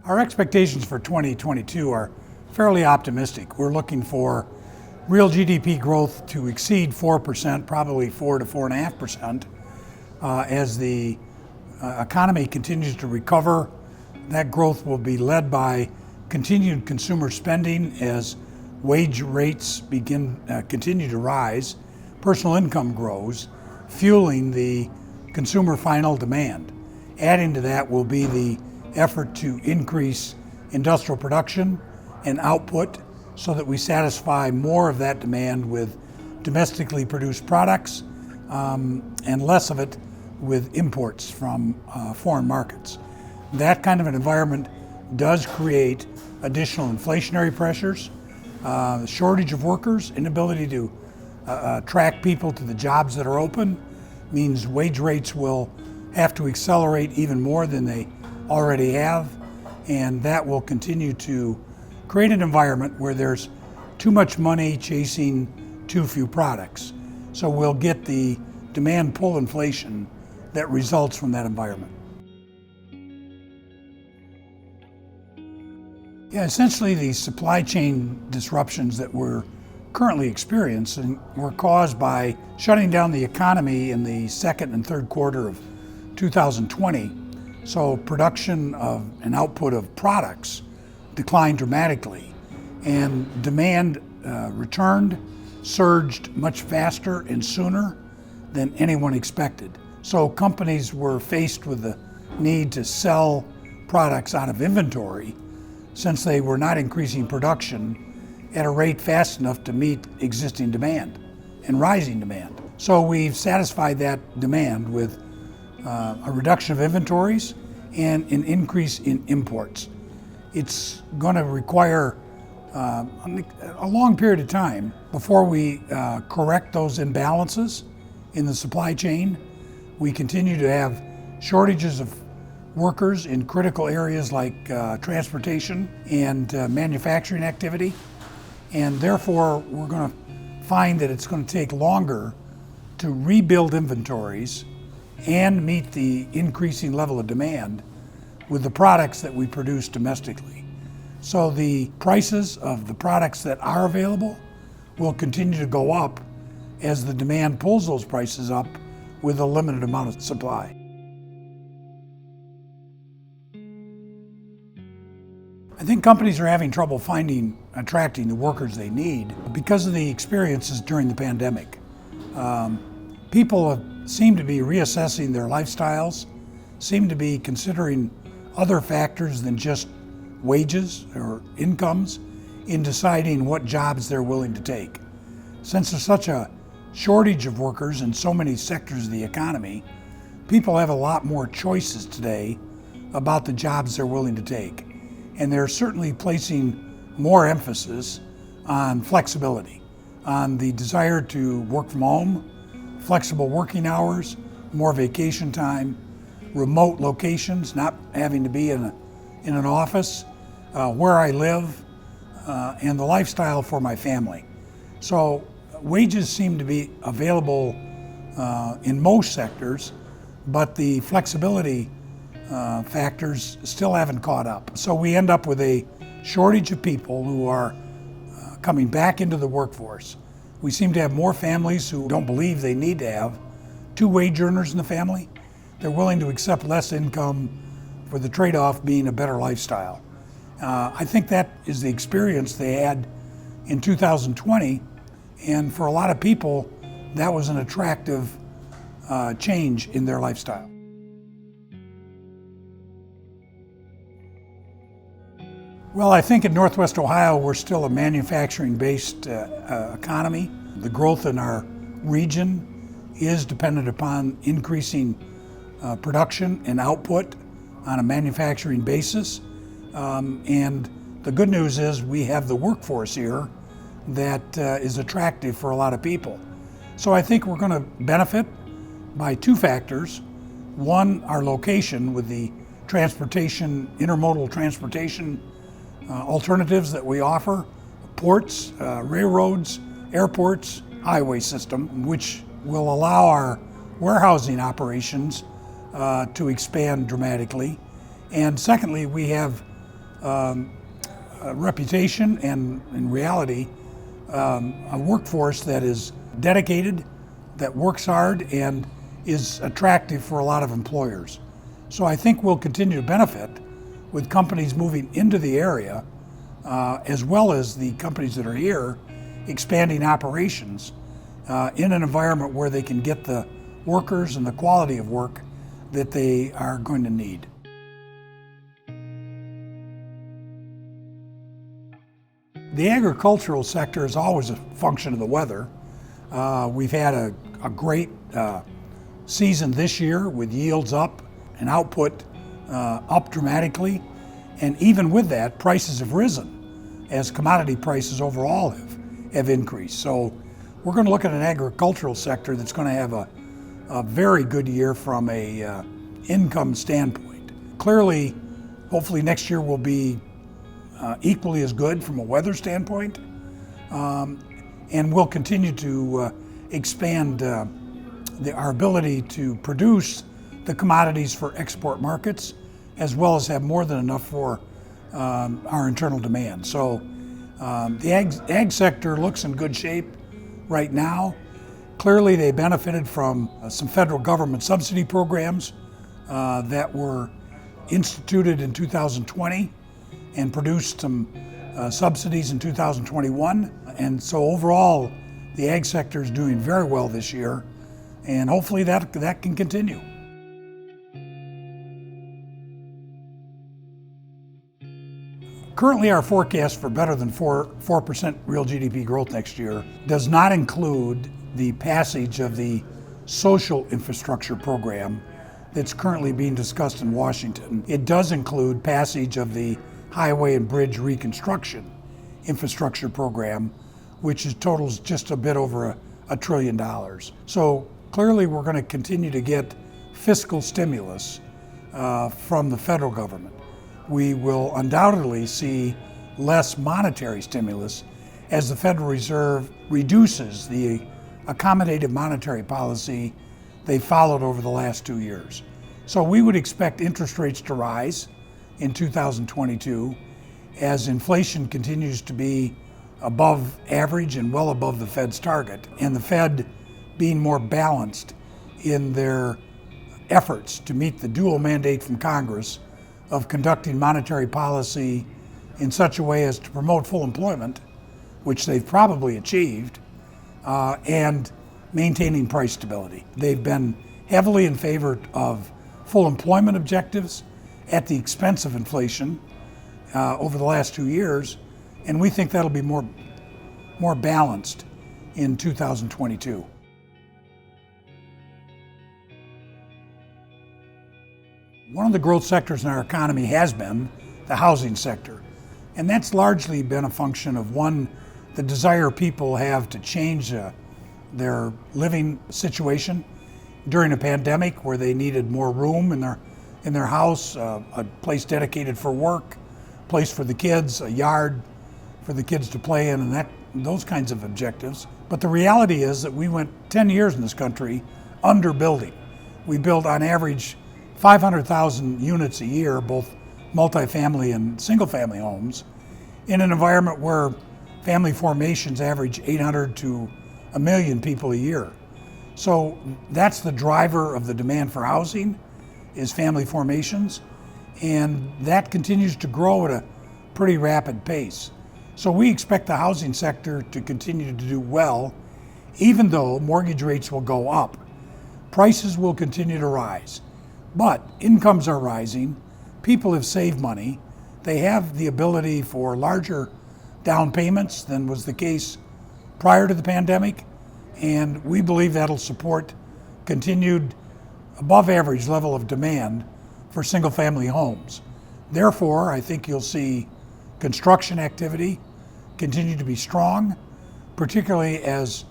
Our expectations for 2022 are fairly optimistic. We're looking for real GDP growth to exceed 4%, probably 4 to 4.5%, as the economy continues to recover. That growth will be led by continued consumer spending as wage rates continue to rise, personal income grows, fueling the consumer final demand. Adding to that will be the effort to increase industrial production and output so that we satisfy more of that demand with domestically produced products and less of it with imports from foreign markets. That kind of an environment does create additional inflationary pressures, shortage of workers, inability to attract people to the jobs that are open means wage rates will have to accelerate even more than they already have, and that will continue to create an environment where there's too much money chasing too few products. So we'll get the demand pull inflation that results from that environment. Yeah, essentially the supply chain disruptions that we're currently experiencing were caused by shutting down the economy in the second and third quarter of 2020. So production of and output of products declined dramatically, and demand returned, surged much faster and sooner than anyone expected. So companies were faced with the need to sell products out of inventory since they were not increasing production at a rate fast enough to meet existing demand and rising demand. So we've satisfied that demand with a reduction of inventories and an increase in imports. It's going to require a long period of time before we correct those imbalances in the supply chain. We continue to have shortages of workers in critical areas like transportation and manufacturing activity, and therefore we're going to find that it's going to take longer to rebuild inventories and meet the increasing level of demand with the products that we produce domestically. So the prices of the products that are available will continue to go up as the demand pulls those prices up with a limited amount of supply. I think companies are having trouble attracting the workers they need because of the experiences during the pandemic. People seem to be reassessing their lifestyles, seem to be considering other factors than just wages or incomes in deciding what jobs they're willing to take. Since there's such a shortage of workers in so many sectors of the economy, people have a lot more choices today about the jobs they're willing to take. And they're certainly placing more emphasis on flexibility, on the desire to work from home, flexible working hours, more vacation time, remote locations, not having to be in an office, where I live, and the lifestyle for my family. So wages seem to be available in most sectors, but the flexibility factors still haven't caught up. So we end up with a shortage of people who are coming back into the workforce. We seem to have more families who don't believe they need to have two wage earners in the family. They're willing to accept less income for the trade-off being a better lifestyle. I think that is the experience they had in 2020, and for a lot of people, that was an attractive change in their lifestyle. Well, I think in Northwest Ohio, we're still a manufacturing-based economy. The growth in our region is dependent upon increasing production and output on a manufacturing basis. And the good news is we have the workforce here that is attractive for a lot of people. So I think we're going to benefit by two factors. One, our location with the intermodal transportation alternatives that we offer, ports, railroads, airports, highway system, which will allow our warehousing operations to expand dramatically. And secondly, we have reputation and, in reality, a workforce that is dedicated, that works hard, and is attractive for a lot of employers. So I think we'll continue to benefit with companies moving into the area, as well as the companies that are here expanding operations in an environment where they can get the workers and the quality of work that they are going to need. The agricultural sector is always a function of the weather. We've had a great season this year with yields up and output up dramatically. And even with that, prices have risen as commodity prices overall have increased. So we're going to look at an agricultural sector that's going to have a very good year from a income standpoint. Clearly, hopefully next year will be equally as good from a weather standpoint, and we'll continue to expand our ability to produce the commodities for export markets, as well as have more than enough for our internal demand. So the ag sector looks in good shape right now. Clearly, they benefited from some federal government subsidy programs that were instituted in 2020 and produced some subsidies in 2021. And so overall, the ag sector is doing very well this year, and hopefully that can continue. Currently, our forecast for better than 4% real GDP growth next year does not include the passage of the social infrastructure program that's currently being discussed in Washington. It does include passage of the Highway and Bridge Reconstruction Infrastructure Program, which totals just a bit over $1 trillion. So clearly we're going to continue to get fiscal stimulus from the federal government. We will undoubtedly see less monetary stimulus as the Federal Reserve reduces the accommodative monetary policy they followed over the last 2 years. So we would expect interest rates to rise in 2022 as inflation continues to be above average and well above the Fed's target, and the Fed being more balanced in their efforts to meet the dual mandate from Congress of conducting monetary policy in such a way as to promote full employment, which they've probably achieved, and maintaining price stability. They've been heavily in favor of full employment objectives at the expense of inflation over the last 2 years, and we think that'll be more balanced in 2022. One of the growth sectors in our economy has been the housing sector, and that's largely been a function of, one, the desire people have to change their living situation during a pandemic where they needed more room in their house, a place dedicated for work, a place for the kids, a yard for the kids to play in, and those kinds of objectives. But the reality is that we went 10 years in this country under building. We built on average 500,000 units a year, both multifamily and single-family homes, in an environment where family formations average 800 to 1 million people a year. So that's the driver of the demand for housing, is family formations, and that continues to grow at a pretty rapid pace. So we expect the housing sector to continue to do well, even though mortgage rates will go up. Prices will continue to rise, but incomes are rising, people have saved money, they have the ability for larger down payments than was the case prior to the pandemic, and we believe that'll support continued above average level of demand for single family homes. Therefore, I think you'll see construction activity continue to be strong, particularly as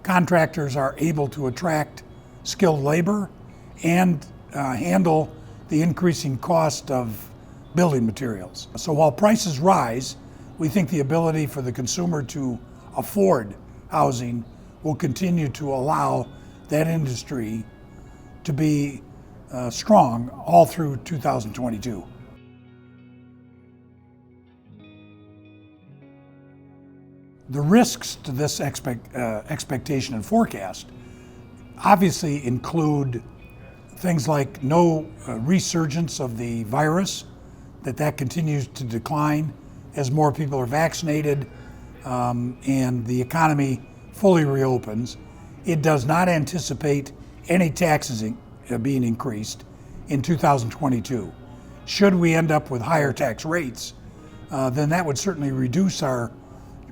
contractors are able to attract skilled labor and handle the increasing cost of building materials. So while prices rise, we think the ability for the consumer to afford housing will continue to allow that industry to be strong all through 2022. The risks to this expectation and forecast obviously include things like no resurgence of the virus, that continues to decline as more people are vaccinated and the economy fully reopens. It does not anticipate any taxes being increased in 2022. Should we end up with higher tax rates, then that would certainly reduce our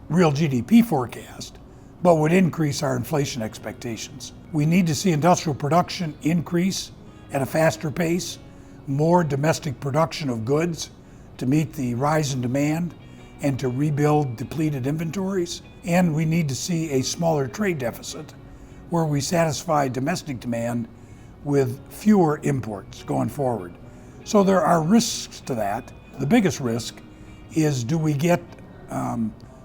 real GDP forecast, but would increase our inflation expectations. We need to see industrial production increase at a faster pace, more domestic production of goods to meet the rise in demand and to rebuild depleted inventories. And we need to see a smaller trade deficit where we satisfy domestic demand with fewer imports going forward. So there are risks to that. The biggest risk is, do we get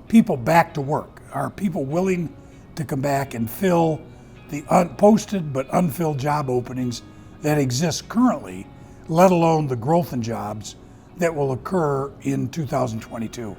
people back to work? Are people willing to come back and fill the posted but unfilled job openings that exist currently, let alone the growth in jobs that will occur in 2022?